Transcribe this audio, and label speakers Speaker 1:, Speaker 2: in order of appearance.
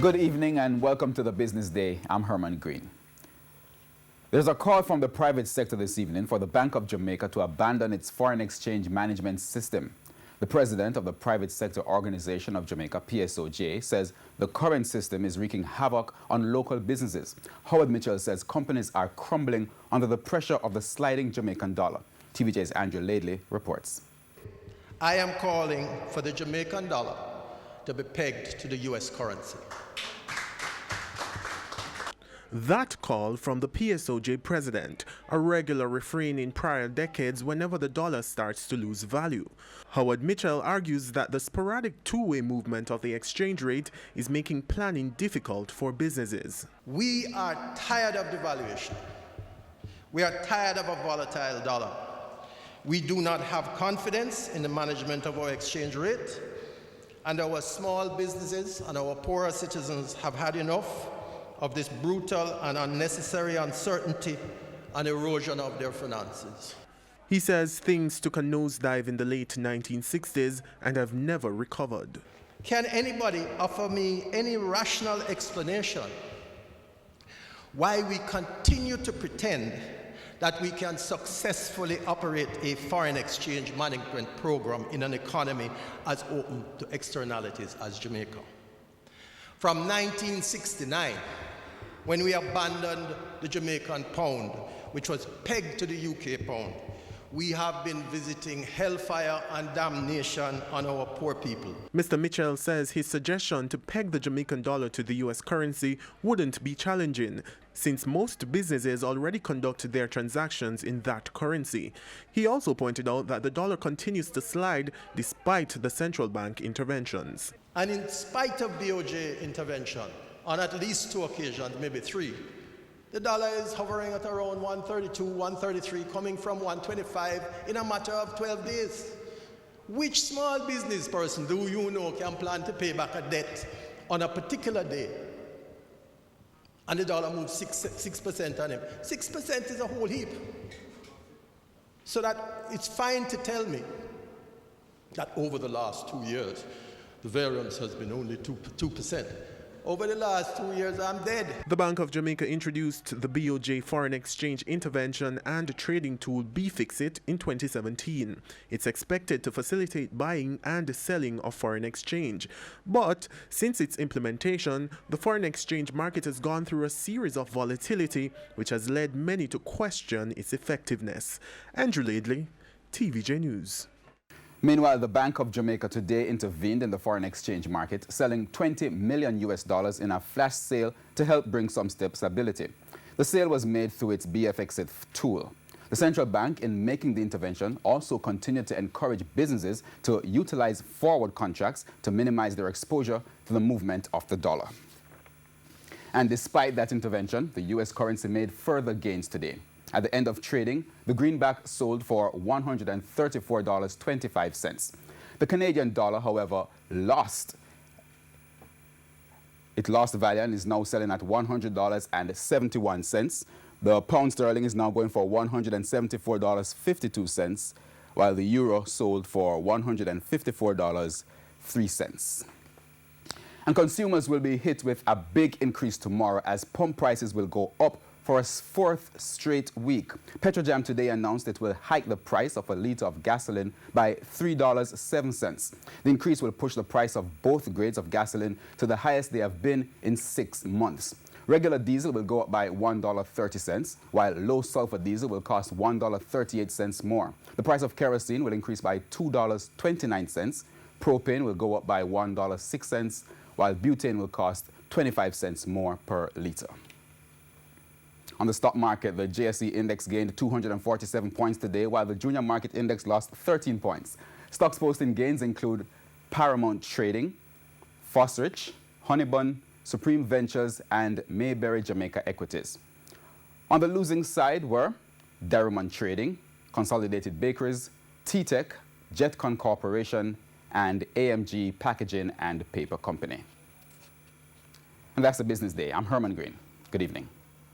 Speaker 1: Good evening and welcome to the Business Day. I'm Herman Green. There's a call from the private sector this evening for the Bank of Jamaica to abandon its foreign exchange management system. The president of the Private Sector Organization of Jamaica, PSOJ, says the current system is wreaking havoc on local businesses. Howard Mitchell says companies are crumbling under the pressure of the sliding Jamaican dollar. TVJ's Andrew Laidley reports.
Speaker 2: I am calling for the Jamaican dollar to be pegged to the U.S. currency.
Speaker 3: That call from the PSOJ president, a regular refrain in prior decades whenever the dollar starts to lose value. Howard Mitchell argues that the sporadic two-way movement of the exchange rate is making planning difficult for businesses.
Speaker 2: We are tired of devaluation. We are tired of a volatile dollar. We do not have confidence in the management of our exchange rate, and our small businesses and our poorer citizens have had enough of this brutal and unnecessary uncertainty and erosion of their finances.
Speaker 3: He says things took a nosedive in the late 1960s and have never recovered.
Speaker 2: Can anybody offer me any rational explanation why we continue to pretend that we can successfully operate a foreign exchange management program in an economy as open to externalities as Jamaica? From 1969, when we abandoned the Jamaican pound, which was pegged to the UK pound, we have been visiting hellfire and damnation on our poor people.
Speaker 3: Mr. Mitchell says his suggestion to peg the Jamaican dollar to the US currency wouldn't be challenging, since most businesses already conduct their transactions in that currency. He also pointed out that the dollar continues to slide despite the central bank interventions.
Speaker 2: And in spite of BOJ intervention, on at least 2 occasions, maybe 3, the dollar is hovering at around 132, 133, coming from 125 in a matter of 12 days. Which small business person do you know can plan to pay back a debt on a particular day? And the dollar moves 6% on him. 6% is a whole heap. So that it's fine to tell me that over the last 2 years, the variance has been only 2%. Over the last 2 years, I'm dead.
Speaker 3: The Bank of Jamaica introduced the BOJ foreign exchange intervention and trading tool BFixit in 2017. It's expected to facilitate buying and selling of foreign exchange. But since its implementation, the foreign exchange market has gone through a series of volatility, which has led many to question its effectiveness. Andrew Laidley, TVJ News.
Speaker 1: Meanwhile, the Bank of Jamaica today intervened in the foreign exchange market, selling $20 million in a flash sale to help bring some stability. The sale was made through its BFixit tool. The central bank, in making the intervention, also continued to encourage businesses to utilize forward contracts to minimize their exposure to the movement of the dollar. And despite that intervention, the U.S. currency made further gains today. At the end of trading, the greenback sold for $134.25. The Canadian dollar, however, lost value and is now selling at $100.71. The pound sterling is now going for $174.52, while the euro sold for $154.03. And consumers will be hit with a big increase tomorrow as pump prices will go up for a 4th straight week. Petrojam today announced it will hike the price of a litre of gasoline by $3.07. The increase will push the price of both grades of gasoline to the highest they have been in 6 months. Regular diesel will go up by $1.30, while low sulfur diesel will cost $1.38 more. The price of kerosene will increase by $2.29. Propane will go up by $1.06, while butane will cost 25 cents more per litre. On the stock market, the JSE index gained 247 points today, while the junior market index lost 13 points. Stocks posting gains include Paramount Trading, Fosrich, Honeybun, Supreme Ventures, and Mayberry Jamaica Equities. On the losing side were Derriman Trading, Consolidated Bakeries, T-Tech, Jetcon Corporation, and AMG Packaging and Paper Company. And that's the Business Day. I'm Herman Green. Good evening.